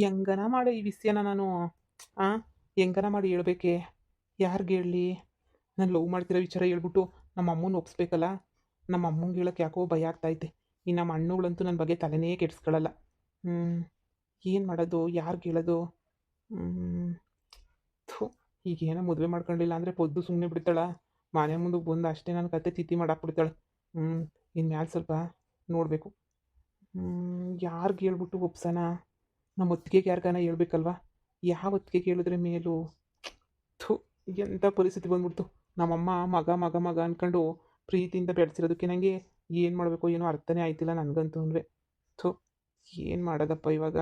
ಹೆಂಗನ ಮಾಡೋ ಈ ವಿಷಯನ ನಾನು ಆ ಹೆಂಗನ ಮಾಡಿ ಹೇಳ್ಬೇಕೆ? ಯಾರಿಗೆ ಹೇಳಲಿ? ನಾನು ಲವ್ ಮಾಡ್ತಿರೋ ವಿಚಾರ ಹೇಳ್ಬಿಟ್ಟು ನಮ್ಮ ಅಮ್ಮನ ಒಪ್ಸ್ಬೇಕಲ್ಲ. ನಮ್ಮ ಅಮ್ಮಂಗೆ ಹೇಳೋಕ್ಕೆ ಯಾಕೋ ಭಯ ಆಗ್ತೈತೆ. ಇನ್ನು ನಮ್ಮ ಅಣ್ಣುಗಳಂತೂ ನನ್ನ ಬಗ್ಗೆ ತಲೆನೇ ಕೆಡಿಸ್ಕೊಳ್ಳಲ್ಲ. ಏನು ಮಾಡೋದು? ಯಾರಿಗೆ ಹೇಳೋದು? ಥು, ಈಗೇನೋ ಮದುವೆ ಮಾಡ್ಕೊಂಡಿಲ್ಲ ಅಂದರೆ ಪೊದ್ದು ಸುಮ್ಮನೆ ಬಿಡ್ತಾಳ. ಮನೆ ಮುಂದೆ ಬಂದು ಅಷ್ಟೇ ನನ್ನ ಕತೆ ತಿಥಿ ಮಾಡಾಕ್ಬಿಡ್ತಾಳೆ. ಇನ್ಮ್ಯಾಲೆ ಸ್ವಲ್ಪ ನೋಡಬೇಕು. ಯಾರಿಗೆ ಹೇಳ್ಬಿಟ್ಟು ಒಪ್ಸೋಣ? ನಮ್ಮ ಹೊತ್ತಿಗೆಗೆ ಯಾರಿಗಾನ ಹೇಳ್ಬೇಕಲ್ವಾ? ಯಾವ ಹೊತ್ತಿಗೆ ಹೇಳಿದ್ರೆ ಮೇಲು? ಥು, ಎಂಥ ಪರಿಸ್ಥಿತಿ ಬಂದ್ಬಿಡ್ತು. ನಮ್ಮಮ್ಮ ಮಗ ಮಗ ಮಗ ಅಂದ್ಕೊಂಡು ಪ್ರೀತಿಯಿಂದ ಬೆಳೆಸಿರೋದಕ್ಕೆ ನನಗೆ ಏನು ಮಾಡಬೇಕು ಏನೋ ಅರ್ಥನೇ ಆಯ್ತಿಲ್ಲ ನನಗಂತೂ. ಅಂದರೆ ಥು, ಏನು ಮಾಡೋದಪ್ಪ ಇವಾಗ?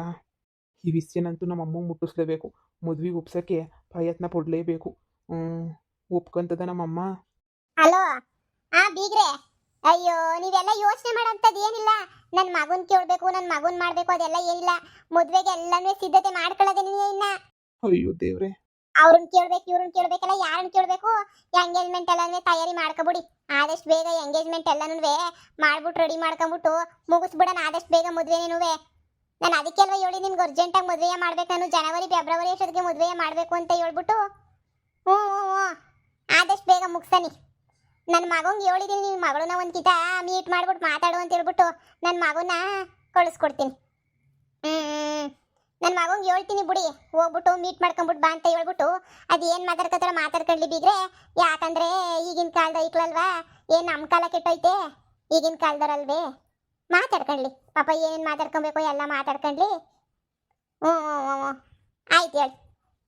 ಈ ವಿಷಯನಂತೂ ನಮ್ಮಮ್ಮ ಮುಟ್ಟಿಸ್ಲೇಬೇಕು. ಮದುವೆಗೆ ಒಪ್ಸೋಕ್ಕೆ ಪ್ರಯತ್ನ ಪಡಲೇಬೇಕು. ಒಪ್ಕೊಂತದ ನಮ್ಮಮ್ಮ? ಹಲೋ. ಬೀಗ್ರೆ, ಅಯ್ಯೋ ನೀವೆಲ್ಲ ಯೋಚನೆ ಮಾಡೋಂಥದ್ದು ಏನಿಲ್ಲ. ನನ್ನ ಮಗನ್ ಕೇಳಬೇಕು, ನನ್ನ ಮಗನ್ ಮಾಡಬೇಕು, ಅದೆಲ್ಲ ಏನಿಲ್ಲ. ಮದುವೆಗೆ ಎಲ್ಲಾನು ಸಿದ್ಧತೆ ಮಾಡ್ಕೊಳ್ಳೋದೇ ನೀನೇ. ಇನ್ನ ಅಯ್ಯೋ ದೇವ್ರೆ, ಅವ್ರನ್ನ ಕೇಳ್ಬೇಕು ಇವ್ರನ್ನ ಕೇಳ್ಬೇಕಲ್ಲ, ಯಾರನ್ನ ಕೇಳಬೇಕು? ಎಂಗೇಜ್ಮೆಂಟ್ ಎಲ್ಲಾನು ತಯಾರಿ ಮಾಡ್ಕೊಬಿಡಿ. ಆದಷ್ಟು ಬೇಗ ಎಂಗೇಜ್ಮೆಂಟ್ ಎಲ್ಲಾನು ಮಾಡ್ಬಿಟ್ಟು ರೆಡಿ ಮಾಡ್ಕೊಂಬಿಟ್ಟು ಮುಗಿಸ್ಬಿಡೋಣ ಆದಷ್ಟು ಬೇಗ ಮದುವೆನೇನು. ನಾನು ಅದಕ್ಕೆಲ್ವ ಹೇಳಿ ನಿಮ್ಗೆ ಅರ್ಜೆಂಟಾಗಿ ಮದುವೆ ಮಾಡ್ಬೇಕು. ನಾನು ಜನವರಿ ಫೆಬ್ರವರಿ ಅಷ್ಟೊತ್ತಿಗೆ ಮದುವೆ ಮಾಡಬೇಕು ಅಂತ ಹೇಳ್ಬಿಟ್ಟು ಹ್ಞೂ ಆದಷ್ಟು ಬೇಗ ಮುಗಿಸ್ತಾನೆ. ನನ್ನ ಮಗಂಗೆ ಹೇಳಿದೀನಿ, ನಿಮ್ಮ ಮಗಳನ್ನ ಒಂದು ಕಿತ ಮೀಟ್ ಮಾಡ್ಬಿಟ್ಟು ಮಾತಾಡು ಅಂತ ಹೇಳ್ಬಿಟ್ಟು ನನ್ನ ಮಗನ ಕಳಿಸ್ಕೊಡ್ತೀನಿ. ನನ್ನ ಮಗಂಗೆ ಹೇಳ್ತೀನಿ ಬಿಡಿ, ಹೋಗ್ಬಿಟ್ಟು ಮೀಟ್ ಮಾಡ್ಕೊಂಬಿಟ್ಟು ಬಾ ಅಂತ ಹೇಳ್ಬಿಟ್ಟು ಅದೇನು ಮಾತಾಡ್ಕೊತಾರ ಮಾತಾಡ್ಕೊಳ್ಳಿ ಬೀಗ್ರೆ. ಯಾಕಂದ್ರೆ ಈಗಿನ ಕಾಲದ ಐಕ್ಳಲ್ವಾ, ಏನು ನಮ್ಮ ಕಾಲ ಕೆಟ್ಟೈತೆ, ಈಗಿನ ಕಾಲದವ್ರಲ್ವೇ. ಮಾತಾಡ್ಕೊಳ್ಳಿ ಪಾಪ, ಏನೇನು ಮಾತಾಡ್ಕೊಬೇಕು ಎಲ್ಲ ಮಾತಾಡ್ಕೊಳ್ಳಿ. ಆಯ್ತು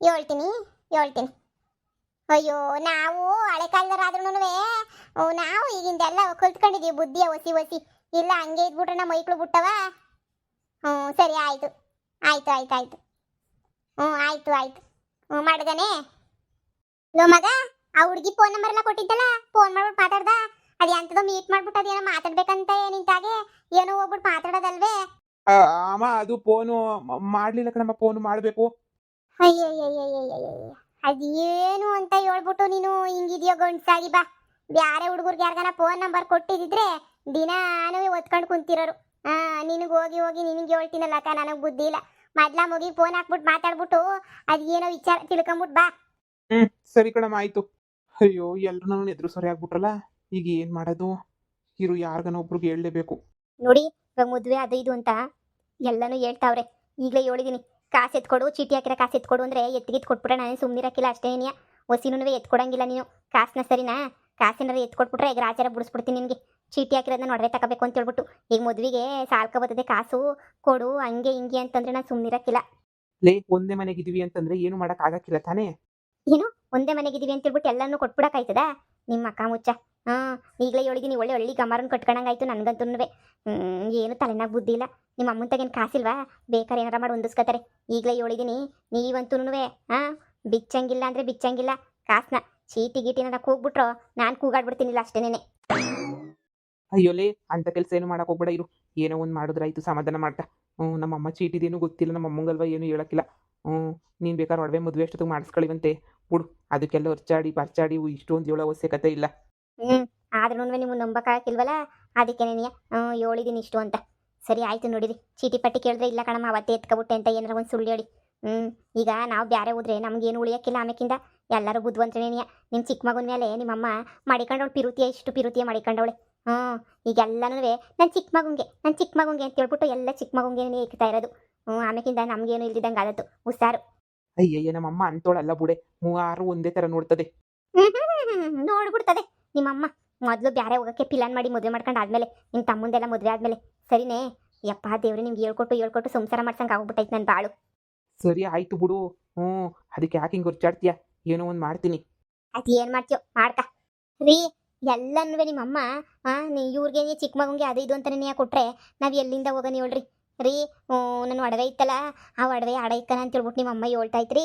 ಹೇಳ್ತೀನಿ. ಅಯ್ಯೋ, ನಾವು ಹಳೆ ಕಾಲದವರಾದ್ರೂ ನಾವು ಈಗಿಂದೆಲ್ಲ ಕಲ್ತ್ಕೊಂಡಿದ್ದೀವಿ ಬುದ್ಧಿಯ ಹೊಸಿ. ಇಲ್ಲ ಹಂಗೆ ಇದ್ಬಿಟ್ರೆ ನಮ್ಮ ಮೈಕ್ಳು ಬಿಟ್ಟವ. ಸರಿ ಆಯ್ತು. ಮಾಡ್ದಾನೆ. ಲೋ ಮಗ, ಆ ಹುಡುಗಿ ಫೋನ್ ನಂಬರ್ ಎಲ್ಲ ಕೊಟ್ಟಿದ್ದಲ್ಲ, ಫೋನ್ ಮಾಡ್ಬಿಟ್ಟು ಮಾತಾಡ್ದ. ಅದು ಎಂತದೋ ಮೀಟ್ ಮಾಡ್ಬಿಟ್ಟು ಅದೇನೋ ಮಾತಾಡ್ಬೇಕಂತ ನಿಂತಾಗೆ ಏನೋ ಹೋಗ್ಬಿಟ್ಟು ಮಾತಾಡೋದಲ್ವೇ? ಅಮ್ಮ ಅದು ಫೋನು ಮಾಡಲಿಲ್ಲ ಕಣಮ್ಮ, ಫೋನು ಮಾಡಬೇಕು. ಅಯ್ಯಯ್ಯಯ್ಯಯ್ಯಯ್ಯ, ಅದೇನು ಅಂತ ಹೇಳ್ಬಿಟ್ಟು ನೀನು ಹಿಂಗಿದೆಯೋ ಗಂಡ್ಸಾಗಿ ಬಾ. ಬ್ಯಾರೆ ಹುಡುಗರಿಗೆ ಯಾರಿಗಾನ ಫೋನ್ ನಂಬರ್ ಕೊಟ್ಟಿದ್ರೆ ದಿನಾನು ಒತ್ಕೊಂಡು ಕುಂತಿರೋರು. ನಿನಗೆ ಹೋಗಿ ನಿನಗೆ ಹೇಳ್ತೀನಲ್ಲ ಅಕ್ಕ, ನನಗೆ ಬುದ್ಧಿ ಇಲ್ಲ. ಮೊದ್ಲ ಮುಗಿ ಫೋನ್ ಹಾಕ್ಬಿಟ್ಟು ಮಾತಾಡ್ಬಿಟ್ಟು ಅದೇನೋ ವಿಚಾರ ತಿಳ್ಕೊಂಬಿಟ್ಟು ಬಾ. ಸರಿ ಕಣಮ್ಮ, ಆಯ್ತು. ಅಯ್ಯೋ, ಎಲ್ಲರೂ ನಾನು ಎದುರು ಸರಿ ಆಗ್ಬಿಟ್ರಲ್ಲ. ಈಗ ಏನು ಮಾಡೋದು? ಇರು, ಯಾರಿಗಾನ ಒಬ್ರಿಗೆ ಹೇಳಲೇಬೇಕು. ನೋಡಿ, ಇವಾಗ ಮದುವೆ ಅದು ಇದು ಅಂತ ಎಲ್ಲನೂ ಹೇಳ್ತಾವ್ರೆ. ಈಗಲೇ ಹೇಳಿದೀನಿ, ಕಾಸು ಎತ್ಕೊಡು, ಚೀಟಿ ಹಾಕಿರೋ ಕಾಸು ಎತ್ಕೊಡು ಅಂದರೆ ಎತ್ತಿಗಿತ್ತು ಕೊಟ್ಬಿಟ್ರೆ ನಾನು ಸುಮ್ಮನಿರಕ್ಕಿಲ್ಲ ಅಷ್ಟೇನಿಯ. ಹೊಸಿನೂ ಎತ್ಕೊಡಂಗಿಲ್ಲ ನೀನು ಕಾಸನ್ನ, ಸರಿನಾ? ಕಾಸಿನಾರು ಎತ್ಕೊಟ್ಬಿಟ್ರೆ ಈಗ ರಾಜಾರ ಬಿಡಿಸ್ಬಿಡ್ತೀನಿ ನಿನಗೆ. ಚೀಟಿ ಹಾಕಿರೋದನ್ನ ಒಡವೆ ತಗೋಬೇಕು ಅಂತ ಹೇಳ್ಬಿಟ್ಟು ಈಗ ಮದುವೆಗೆ ಸಾಲ್ಕ ಬರ್ತದೆ ಕಾಸು ಕೊಡು, ಹಂಗೆ ಹಿಂಗೆ ಅಂತಂದ್ರೆ ನಾನು ಸುಮ್ಮನಿರಕ್ಕಿಲ್ಲ. ಲೇ, ಒಂದೇ ಮನೆಗಿದೀವಿ ಅಂತಂದ್ರೆ ಏನು ಮಾಡೋಕ್ಕಾಗಕ್ಕಿಲ್ಲ ತಾನೇ? ಏನು ಒಂದೇ ಮನೆಗಿದೀವಿ ಅಂತ ಹೇಳ್ಬಿಟ್ಟು ಎಲ್ಲನೂ ಕೊಟ್ಬಿಡಕ್ಕಾಯ್ತದ? ನಿಮ್ಮ ಅಕ್ಕ ಮುಚ್ಚ. ಈಗಲೇ ಹೇಳಿದೀನಿ, ಒಳ್ಳೆ ಹಳ್ಳಿ ಗಮರನ್ ಕಟ್ಕೊಂಡಂಗಾಯ್ತು ನನಗಂತೂ. ಏನು ತಲೆನಾಗ ಬುದ್ಧಿ ಇಲ್ಲ. ನಿಮ್ಮ ಅಮ್ಮನ ತಗೇನು ಕಾಸಿಲ್ವಾ? ಬೇಕಾದ್ರೆ ಏನಾರ ಮಾಡಿ ಹೊಂದಿಸ್ಕೊತಾರೆ. ಈಗಲೇ ಹೇಳಿದೀನಿ, ನೀವಂತೂ ಬಿಚ್ಚಂಗಿಲ್ಲ ಅಂದರೆ ಬಿಚ್ಚಂಗಿಲ್ಲ. ಕಾಸನ್ನ ಚೀಟಿ ಗೀಟಿನ ಕೂಗ್ಬಿಟ್ರು ನಾನು ಕೂಗಾಡ್ಬಿಡ್ತೀನಿಲ್ಲ ಅಷ್ಟೇನೆ. ಅಯ್ಯೋಲೇ, ಅಂತ ಕೆಲಸ ಏನು ಮಾಡಕ್ಕೆ ಹೋಗ್ಬೇಡ. ಇರು, ಏನೋ ಒಂದು ಮಾಡಿದ್ರಾಯ್ತು, ಸಮಾಧಾನ ಮಾಡ್ತಾ. ನಮ್ಮಮ್ಮ ಚೀಟಿದೇನು ಗೊತ್ತಿಲ್ಲ, ನಮ್ಮ ಅಮ್ಮಂಗಲ್ವ ಏನು ಹೇಳಕ್ಕಿಲ್ಲ. ನೀನು ಬೇಕಾದ್ರೆ ಒಡವೆ ಮದುವೆ ಅಷ್ಟೊತ್ತಿಗೆ ಮಾಡಿಸ್ಕೊಳ್ಳಿವಂತೆ ಬಿಡು. ಅದಕ್ಕೆಲ್ಲ ಪರ್ಚಾಡಿ ಇಷ್ಟೊಂದು ಹೇಳೋ ಅವಶ್ಯಕತೆ ಇಲ್ಲ. ಆದ್ರೂ ನೀವು ನಂಬಕ್ಕಾಗಿಲ್ವಲ್ಲ, ಅದಕ್ಕೆ ನೀನು ಹೇಳಿದೀನಿ ಇಷ್ಟು ಅಂತ. ಸರಿ ಆಯ್ತು ನೋಡಿರಿ, ಚೀಟಿ ಪಟ್ಟಿ ಕೇಳಿದ್ರೆ ಇಲ್ಲ ಕಣಮ್ಮ ಅವತ್ತೇ ಎತ್ಕೊಬಿಟ್ಟೆ ಅಂತ ಏನಾರ ಒಂದು ಸುಳ್ಳು ಹೇಳಿ. ಈಗ ನಾವು ಬ್ಯಾರೆ ಹೋದ್ರೆ ನಮ್ಗೇನು ಉಳಿಯಕ್ಕಿಲ್ಲ. ಆಮೇಕಿಂದ ಎಲ್ಲರೂ ಬುದ್ಧಿವಂತನೇನಿಯ. ನಿಮ್ಮ ಚಿಕ್ಕ ಮಗನ ಮೇಲೆ ನಿಮ್ಮಮ್ಮ ಮಾಡಿಕೊಂಡವಳು ಇಷ್ಟು ಪಿರುತಿಯ ಮಾಡಿಕೊಂಡವಳೆ. ಈಗೆಲ್ಲನೂ ನನ್ನ ಚಿಕ್ಕ ಮಗುಂಗೆ ಅಂತ ಹೇಳ್ಬಿಟ್ಟು ಎಲ್ಲ ಚಿಕ್ಕ ಮಗುಂಗೆ ಇಕ್ತಾ ಇರೋದು. ಆಮೇಕಿಂದ ನಮಗೇನು ಇಲ್ದಿದ್ದಂಗೆ ಆದದ್ದು ಹುಷಾರು. ಅಯ್ಯಯ್ಯ, ನಮ್ಮಮ್ಮ ಅಂತೋಳಲ್ಲ ಬುಡೆ, ಮೂವಾರು ಒಂದೇ ಥರ ನೋಡ್ತದೆ. ನೋಡ್ಬಿಡ್ತದೆ ನಿಮ್ಮಮ್ಮ. ಮೊದಲು ಬ್ಯಾರೆ ಹೋಗೋಕ್ಕೆ ಪ್ಲಾನ್ ಮಾಡಿ ಮದುವೆ ಮಾಡ್ಕೊಂಡು ಆದ್ಮೇಲೆ ನಿಮ್ಮ ತಮ್ಮಂದೆಲ್ಲ ಮದುವೆ ಆದ್ಮೇಲೆ ಸರಿನೇ. ಯಪ್ಪ ದೇವ್ರಿ, ನಿಮ್ಗೆ ಹೇಳ್ಕೊಟ್ಟು ಸಂಸಾರ ಮಾಡ್ಸಂಗೆ ಆಗ್ಬಿಟ್ಟೈತೆ ನನ್ನ ಬಾಳು. ಸರಿ ಆಯ್ತು ಬಿಡು. ಅದಕ್ಕೆ ಯಾಕೆ ಹಿಂಗೆ ಹೊರ್ಚಾಡ್ತೀಯ? ಏನೋ ಒಂದು ಮಾಡ್ತೀನಿ. ಅದು ಏನು ಮಾಡ್ತೀಯೋ ಮಾಡ್ಕ ರೀ. ಎಲ್ಲನೂ ನಿಮ್ಮಮ್ಮ ಇವ್ರಿಗೆ ಚಿಕ್ಕ ಮಗುಂಗೆ ಅದು ಇದು ಅಂತಾನೆ ಕೊಟ್ರೆ ನಾವು ಎಲ್ಲಿಂದ ಹೋಗೋಣ ಹೇಳ್ರಿ ರೀ. ನನ್ನ ಒಡವೆ ಇತ್ತಲ್ಲ, ಆ ಒಡವೆ ಆಡ ಇಕ್ಕನ ಅಂತ ಹೇಳ್ಬಿಟ್ಟು ನಿಮ್ಮಮ್ಮ ಹೇಳ್ತಾ ಇತ್ರಿ.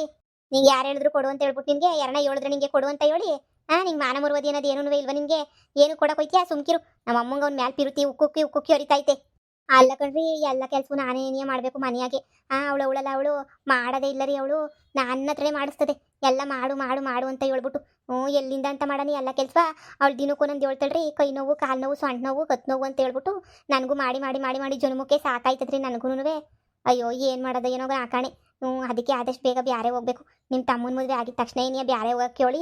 ನಿಂಗೆ ಯಾರು ಹೇಳಿದ್ರು ಕೊಡು ಅಂತ ಹೇಳ್ಬಿಟ್ಟು ನಿನಗೆ ಯಾರನ್ನ ಹೇಳಿದ್ರೆ ನಿಂಗೆ ಕೊಡು ಅಂತ ಹೇಳಿ ನಿಂಗೆ ಮಾನ ಮರುವದಿ ಅನ್ನೋದು ಏನೂ ಇಲ್ವಾ ನಿನಗೆ? ಏನು ಕೊಡೋಕೋಯ್ತೀಯಾ? ಸುಮ್ಕಿರು. ನಮ್ಮ ಅಮ್ಮಂಗೆ ಅವ್ನ ಮ್ಯಾಲೆ ಪಿರುತಿ ಉಕ್ಕುಕ್ಕಿ ಹೊರಿತೈತೆ. ಅಲ್ಲ ಕಣ್ರಿ, ಎಲ್ಲ ಕೆಲಸ ನಾನೇ ಮಾಡಬೇಕು ಮನೆಯಾಗೆ. ಅವಳು ಮಾಡೋದೇ ಇಲ್ಲ ರೀ. ಅವಳು ನನ್ನ ಹತ್ರನೇ ಮಾಡಿಸ್ತದೆ ಎಲ್ಲ. ಮಾಡು ಅಂತ ಹೇಳ್ಬಿಟ್ಟು ಎಲ್ಲಿಂದ ಅಂತ ಮಾಡೋಣ ಎಲ್ಲ ಕೆಲಸ. ಅವಳು ದಿನಕ್ಕೂ ನಂದು ಹೇಳ್ತಾಳ್ರಿ, ಕೈ ನೋವು, ಕಾಲು ನೋವು, ಸೊಂಟ ನೋವು, ಕತ್ತು ನೋವು ಅಂತ ಹೇಳ್ಬಿಟ್ಟು ನನಗೂ ಮಾಡಿ ಜನ್ಮಕ್ಕೆ ಸಾಕಾಯ್ತದ್ರಿ ನನಗೂ. ಅಯ್ಯೋ ಏನು ಮಾಡೋದು ಏನೋ ಆಕಾಣೆ. ಅದಕ್ಕೆ ಆದಷ್ಟು ಬೇಗ ಬ್ಯಾರೆ ಹೋಗ್ಬೇಕು. ನಿಮ್ಮ ತಮ್ಮನ ಮದುವೆ ಆಗಿದ ತಕ್ಷಣ ಏನಿಯ ಬ್ಯಾರೆ ಹೋಗಕ್ಕೆ ಹೇಳಿ.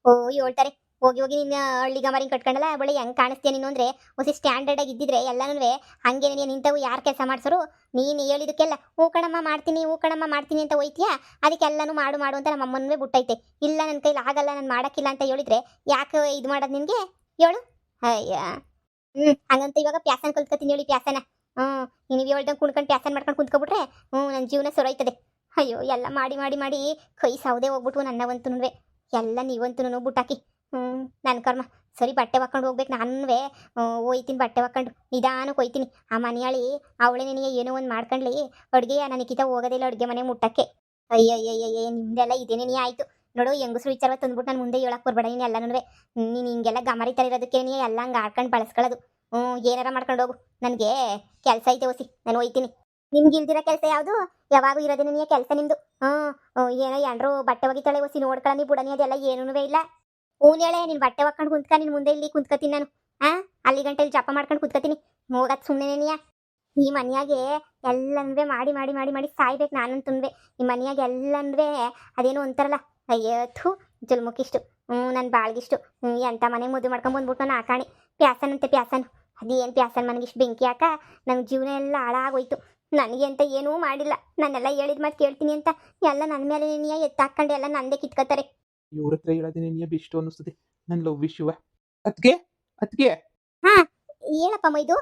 ಓ ಹೇಳ್ತಾರೆ, ಹೋಗಿ ಹೋಗಿ ನಿನ್ನ ಹಳ್ಳಿ ಗಮಾರಿನ ಕಟ್ಕೊಂಡಲ್ಲ ಬಳಿ ಹೆಂಗೆ ಕಾಣಿಸ್ತೀಯ ನೀನು ಅಂದರೆ ಹೊಸಿ ಸ್ಟ್ಯಾಂಡರ್ಡ್ ಆಗಿ ಇದ್ದಿದ್ರೆ ಎಲ್ಲನೂ ಹಂಗೆ ನೀನು ನಿಂತವು ಯಾರು ಕೆಲಸ ಮಾಡ್ಸೋರು. ನೀನು ಹೇಳಿದಕ್ಕೆಲ್ಲ ಹೂ ಕಣಮ್ಮ ಮಾಡ್ತೀನಿ ಹೂ ಕಣಮ್ಮ ಮಾಡ್ತೀನಿ ಅಂತ ಹೋಯ್ತೀಯಾ. ಅದಕ್ಕೆಲ್ಲನೂ ಮಾಡು ಮಾಡು ಅಂತ ನಮ್ಮ ಅಮ್ಮನೂ ಬಿಟ್ಟೈತೆ. ಇಲ್ಲ ನನ್ನ ಕೈಲಿ ಆಗಲ್ಲ ನಾನು ಮಾಡೋಕ್ಕಿಲ್ಲ ಅಂತ ಹೇಳಿದ್ರೆ ಯಾಕೆ ಇದು ಮಾಡೋದು ನಿನಗೆ ಹೇಳು. ಅಯ್ಯ ಹಂಗಂತ ಇವಾಗ ಪ್ಯಾಸನ್ ಕಲ್ತ್ಕೊತೀನಿ ಹೇಳಿ ಪ್ಯಾಸನ. ನೀವು ಹೇಳ್ದಂಗೆ ಕುಣ್ಕೊಂಡು ಪ್ಯಾಸನ್ ಮಾಡ್ಕೊಂಡು ಕುಂತ್ಕೊಬಿಟ್ರೆ ನನ್ನ ಜೀವನ ಸೊರೈತದೆ. ಅಯ್ಯೋ ಎಲ್ಲ ಮಾಡಿ ಮಾಡಿ ಮಾಡಿ ಕೈ ಸೌದೆ ಹೋಗ್ಬಿಟ್ಟು ನನ್ನವಂತೂ ಎಲ್ಲ ನೀವಂತೂ ಬುಟ್ಟಾಕಿ. ನನ್ನ ಕರ್ಮ. ಸರಿ ಬಟ್ಟೆ ಹಾಕೊಂಡು ಹೋಗ್ಬೇಕು ನಾನು ಹೋಯ್ತೀನಿ ಬಟ್ಟೆ ಹಾಕೊಂಡು ನಿಧಾನಕ್ಕೆ ಹೋಯ್ತೀನಿ. ಆ ಮನೆಯಾಳಿ ಅವಳೇ ನಿನಗೆ ಏನೋ ಒಂದು ಮಾಡ್ಕೊಂಡ್ಲಿ ಅಡುಗೆ ನನಗಿತ ಹೋಗೋದಿಲ್ಲ ಅಡುಗೆ ಮನೆ ಮುಟ್ಟಕ್ಕೆ. ಅಯ್ಯಯ್ಯಯ್ಯ ನಿಮ್ದೆಲ್ಲ ಇದೇನೇ ಆಯಿತು ನೋಡು. ಹೆಂಗಸ್ರು ವಿಚಾರ ತಂದ್ಬಿಟ್ಟು ನಾನು ಮುಂದೆ ಹೇಳಕ್ಕೆ ಬರ್ಬೇಡ ನೀನು ಎಲ್ಲನೂ. ನೀನು ಹಿಂಗೆಲ್ಲ ಗಮರಿ ಥರ ಇರೋದಕ್ಕೆ ನೀನು ಎಲ್ಲ ಹಂಗೆ ಆಡ್ಕೊಂಡು ಬಳಸ್ಕೊಳ್ಳೋದು. ಏನಾರ ಮಾಡ್ಕೊಂಡು ಹೋಗು. ನನಗೆ ಕೆಲಸ ಐತೆ ಹೊಸಿ, ನಾನು ಹೋಯ್ತೀನಿ. ನಿಮ್ಗೆ ಇಲ್ದಿರೋ ಕೆಲಸ ಯಾವುದು? ಯಾವಾಗೂ ಇರೋದೇ ನೀನು ಕೆಲಸ ನಿಮ್ಮದು. ಏನೋ ಎಂಡ್ರು ಬಟ್ಟೆ ಒಗಿತಾಳೆ ಹೊಸಿ ನೋಡ್ಕೊಳ್ಳಿ ಬಿಡನಿ ಅದೆಲ್ಲ ಏನೂ ಇಲ್ಲ. ಹೇಳೆ ನೀನು ಬಟ್ಟೆ ಹಾಕೊಂಡು ಕುಂತ್ಕ. ನೀನು ಮುಂದೆ ಇಲ್ಲಿ ಕುಂತ್ಕೊತೀನಿ ನಾನು. ಅಲ್ಲಿ ಗಂಟೆಲಿ ಜಪ ಮಾಡ್ಕೊಂಡು ಕುಂತ್ಕೊತೀನಿ. ಹೋಗತ್ ಸುಮ್ಮನೆ ಈ ಮನೆಯಾಗೆ ಎಲ್ಲನೂ ಮಾಡಿ ಮಾಡಿ ಮಾಡಿ ಮಾಡಿ ಸಾಯ್ಬೇಕು ನಾನಂತುನ್ವೆ. ಈ ಮನೆಯಾಗೆ ಎಲ್ಲನೂ ಅದೇನು ಅಂತಾರಲ್ಲ, ಅಯ್ಯೋ ಜಲ್ಮುಕ್ಕಿಷ್ಟು ನನ್ನ ಬಾಳ್ಗಿಷ್ಟು. ಎಂಥ ಮನೆಗೆ ಮದುವೆ ಮಾಡ್ಕೊಂಬಂದ್ಬಿಟ್ಟು ನಾನು ಆಕಾಣಿ ಪ್ಯಾಸನಂತೆ ಪ್ಯಾಸನ್. ಅದೇನು ಪ್ಯಾಸನ್ ನನಗಿಷ್ಟು ಬೆಂಕಿ ಹಾಕ ನಮ್ಮ ಜೀವನ ಎಲ್ಲ ಹಾಳಾಗೋಯ್ತು. ನನಗೆ ಅಂತ ಏನೂ ಮಾಡಿಲ್ಲ. ನಾನೆಲ್ಲ ಹೇಳಿದ ಮಾತು ಕೇಳ್ತೀನಿ ಅಂತ ಎಲ್ಲ ನನ್ನ ಮೇಲೆ ನೀನು ಎತ್ತಾಕೊಂಡು ಎಲ್ಲ ನಂದೇ ಕಿತ್ಕೋತಾರೆ. ಇವ್ರ ಹತ್ರ ಹೇಳೋದೇನೆ ನೀ ಬೆಸ್ಟ್ ಅನ್ನಿಸ್ತದೆ. ನನ್ನ ಲವ್ ವಿಶ್ವ ಅದಕ್ಕೆ ಅದಕ್ಕೆ ಹಾಂ ಹೇಳಪ್ಪ ಮೈದು.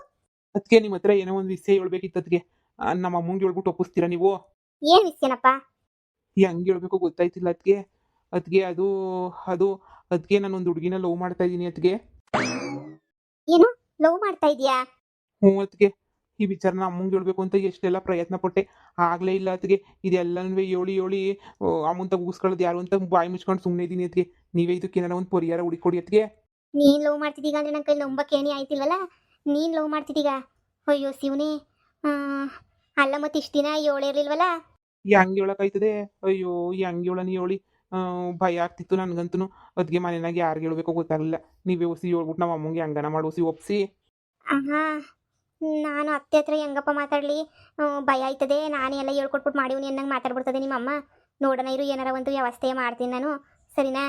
ಅದಕ್ಕೆ ನಿಮ್ಮ ಹತ್ರ ಏನೋ ಒಂದು ವಿಷಯ ಹೇಳ್ಬೇಕಿತ್ತು. ಅದಕ್ಕೆ ನಮ್ಮ ಅಮ್ಮಂಗೆ ಹೇಳ್ಬಿಟ್ಟು ಒಪ್ಪಿಸ್ತೀರಾ ನೀವು? ಏನು ವಿಷಯನಪ್ಪ? ಹೆಂಗೆ ಹೇಳ್ಬೇಕು ಗೊತ್ತಾಯ್ತಿಲ್ಲ ಅದಕ್ಕೆ. ಅದಕ್ಕೆ ಅದು ಅದು ಅದಕ್ಕೆ ನಾನೊಂದು ಹುಡುಗಿನ ಲವ್ ಮಾಡ್ತಾ ಇದ್ದೀನಿ. ಅದಕ್ಕೆ ಏನು ಲವ್ ಮಾಡ್ತಾ ಇದೀಯಾ? ಅದಕ್ಕೆ ಈ ವಿಚಾರನ ಅಮ್ಮಂಗೆ ಹೇಳ್ಬೇಕು ಅಂತ ಎಷ್ಟೆಲ್ಲ ಪ್ರಯತ್ನ ಪಟ್ಟೆ, ಆಗಲೇ ಇಲ್ಲ. ಅದಕ್ಕೆ ಇದೆಲ್ಲನೂ ಹೇಳಿ ಅಮ್ಮಂತ ಉಗಿಸ್ಕೊಳ್ಳೋದು ಯಾರು ಅಂತ ಬಾಯಿ ಮುಚ್ಕೊಂಡು ಸುಮ್ಮನೆ ಇದ್ದೀನಿ. ಅದಕ್ಕೆ ನೀವೇ ಇದಕ್ಕೆ ಏನಾರ ಒಂದು ಪರಿಹಾರ ಹುಡುಕೊಡಿ. ಅದಕ್ಕೆ ನೀನು ಲವ್ ಮಾಡ್ತಿದ್ದೀಗ ಅಂದರೆ ನನ್ನ ಕೈ ನಂಬಕ್ಕೆ ಏನೇ ಆಯ್ತಿಲ್ವಲ್ಲ. ನೀನು ಲವ್ ಮಾಡ್ತಿದ್ದೀಗ? ಅಯ್ಯೋ ಶಿವನೇ. ಅಲ್ಲ ಮತ್ತೆ ಇಷ್ಟು ದಿನ ಹೇಳಿರ್ಲಿಲ್ವಲ್ಲ? ಹೆಂಗೆ ಹೇಳೋಕ್ಕಾಯ್ತದೆ? ಅಯ್ಯೋ ಹೆಂಗೆ ಹೇಳೋಣ ಹೇಳಿ. ಭಯ ಆಗ್ತಿತ್ತು ನನಗಂತೂ. ಅದಕ್ಕೆ ಮನೆಯಾಗ ಯಾರಿಗೆ ಹೇಳ್ಬೇಕೋ ಗೊತ್ತಾಗಲಿಲ್ಲ. ನೀವೇ ಹೊಸಿ ಹೇಳ್ಬಿಟ್ಟು ನಮ್ಮ ಅಮ್ಮಂಗೆ ಹಂಗನ ಮಾಡಿ ಹೊಸಿ ಒಪ್ಪಿಸಿ. ಹಾಂ ನಾನು ಅತ್ತೆ ಹತ್ರ ಹೆಂಗಪ್ಪ ಮಾತಾಡಲಿ? ಭಯ ಆಯ್ತದೆ. ನಾನೇ ಎಲ್ಲ ಹೇಳ್ಕೊಟ್ಬಿಟ್ಟು ಮಾಡಿವ್ನಿ ಅನ್ನಂಗೆ ಮಾತಾಡ್ಬಿಡ್ತದೆ ನಿಮ್ಮಮ್ಮ. ನೋಡೋಣ ಇರು, ಏನಾರ ಒಂದು ವ್ಯವಸ್ಥೆ ಮಾಡ್ತೀನಿ ನಾನು, ಸರಿನಾ?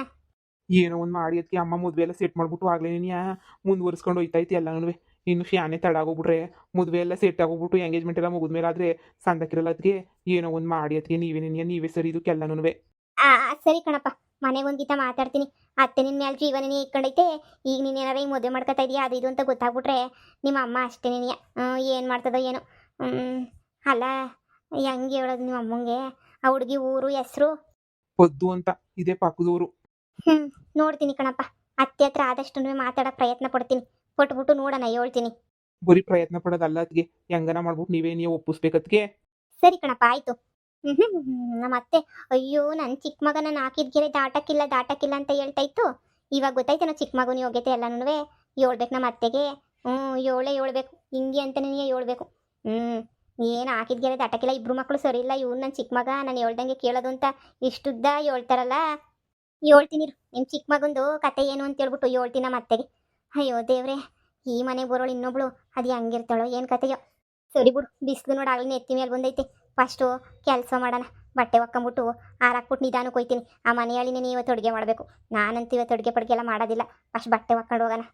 ಏನೋ ಒಂದು ಮಾಡಿ ಅದಕ್ಕೆ ಅಮ್ಮ ಮದುವೆ ಎಲ್ಲ ಸೆಟ್ ಮಾಡಿಬಿಟ್ಟು ಆಗಲೇ ನೀನು ಮುಂದುವರ್ಸ್ಕೊಂಡು ಹೋಯ್ತೈತಿ ಎಲ್ಲನೂ. ಇನ್ನು ಶಾನೆ ತಡ ಆಗೋಗ್ಬಿಟ್ರೆ ಮದುವೆ ಎಲ್ಲ ಸೆಟ್ ಆಗೋಗ್ಬಿಟ್ಟು ಎಂಗೇಜ್ಮೆಂಟ್ ಎಲ್ಲ ಮುಗಿದ್ಮೇಲೆ ಆದರೆ ಸಂದಕ್ಕಿರಲ್ಲ. ಅದಕ್ಕೆ ಏನೋ ಒಂದು ಮಾಡಿ ಅದಕ್ಕೆ ನೀವೇ ಸರಿ ಇದಕ್ಕೆಲ್ಲನೂ. ಸರಿ ಕಣಪ್ಪ, ಮನೆಗೆ ಒಂದು ಗೀತ ಮಾತಾಡ್ತೀನಿ. ಅತ್ತೆ ನಿನ್ನ ಮೇಲೆ ಜೀವನೇ ಇಟ್ಕೊಂಡೈತೆ. ಈಗ ನೀನು ಏನಾರ ಈ ಮದುವೆ ಮಾಡ್ಕೊತಾ ಇದೀಯಾ ಅದು ಇದು ಅಂತ ಗೊತ್ತಾಗ್ಬಿಟ್ರೆ ನಿಮ್ಮ ಅಮ್ಮ ಅಷ್ಟೇ ನೀನು ಏನು ಮಾಡ್ತದೋ ಏನೋ. ಅಲ್ಲ ಹೆಂಗೆ ಹೇಳೋದು ನಿಮ್ಮ ಅಮ್ಮಂಗೆ? ಆ ಹುಡುಗಿ ಊರು ಹೆಸರು ಪದ್ದು ಅಂತ ಇದೇ ಪಕ್ಕದೂರು. ನೋಡ್ತೀನಿ ಕಣಪ್ಪ. ಅತ್ತೆ ಹತ್ರ ಆದಷ್ಟು ಮಾತಾಡೋ ಪ್ರಯತ್ನ ಪಡ್ತೀನಿ. ಕೊಟ್ಬಿಟ್ಟು ನೋಡೋಣ ಹೇಳ್ತೀನಿ. ಬರೀ ಪ್ರಯತ್ನ ಪಡೋದಲ್ಲ ಅದಕ್ಕೆ, ಹೆಂಗನ ಮಾಡ್ಬಿಟ್ಟು ನೀವೇ ಒಪ್ಪಿಸ್ಬೇಕದಕ್ಕೆ. ಸರಿ ಕಣಪ್ಪ ಆಯಿತು. ನಮ್ಮ ಅತ್ತೆ ಅಯ್ಯೋ ನನ್ನ ಚಿಕ್ಕ ಮಗ ನಾನು ಹಾಕಿದ ಗೆರೆ ದಾಟಕ್ಕಿಲ್ಲ ಅಂತ ಹೇಳ್ತಾ ಇತ್ತು. ಇವಾಗ ಗೊತ್ತಾಯ್ತು ನಾವು ಚಿಕ್ಕ ಮಗನ ಯೋಗ್ಯತೆ ಎಲ್ಲನೂ ಹೇಳ್ಬೇಕು ನಮ್ಮ ಅತ್ತೆಗೆ. ಹೇಳ್ಬೇಕು ಹಿಂಗೆ ಅಂತಲೇ ಹೇಳ್ಬೇಕು. ಏನು ಹಾಕಿದ ಗೆರೆ ದಾಟಕ್ಕಿಲ್ಲ, ಇಬ್ರು ಮಕ್ಕಳು ಸರಿ ಇಲ್ಲ, ಇವ್ನು ನನ್ನ ಚಿಕ್ಕ ಮಗ ನಾನು ಹೇಳ್ದಂಗೆ ಕೇಳೋದು ಅಂತ ಇಷ್ಟುದ್ದ ಹೇಳ್ತಾರಲ್ಲ. ಹೇಳ್ತೀನಿ ನಿಮ್ಮ ಚಿಕ್ಕ ಮಗಂದು ಕತೆ ಏನು ಅಂತ ಹೇಳ್ಬಿಟ್ಟು ಹೇಳ್ತೀನಿ ನಮ್ಮ ಅತ್ತೆಗೆ. ಅಯ್ಯೋ ದೇವ್ರೆ, ಈ ಮನೆಗೆ ಬರೋಳು ಇನ್ನೊಬ್ಳು ಅದು ಹೆಂಗಿರ್ತಾಳೋ ಏನು ಕತೆಯೋ. ಸರಿ ಬಿಡು, ಬಿಸಿಲು ನೋಡಾಗ್ಲಿ ಎತ್ತಿ ಮೇಲೆ ಬಂದೈತೆ. ಫಸ್ಟು ಕೆಲಸ ಮಾಡೋಣ. ಬಟ್ಟೆ ಒಕ್ಕೊಂಬಿಟ್ಟು ಆರಾಕ್ಬಿಟ್ಟು ನಿಧಾನಕ್ಕೆ ಹೋಯ್ತೀನಿ. ಆ ಮನೆಯಲ್ಲಿ ಇವತ್ತು ಅಡುಗೆ ಮಾಡಬೇಕು. ನಾನಂತೂ ಇವತ್ತು ಅಡುಗೆ ಪಡುಗೆ ಎಲ್ಲ ಮಾಡೋದಿಲ್ಲ. ಫಸ್ಟ್ ಬಟ್ಟೆ ಒಕ್ಕೊಂಡು ಹೋಗೋಣ.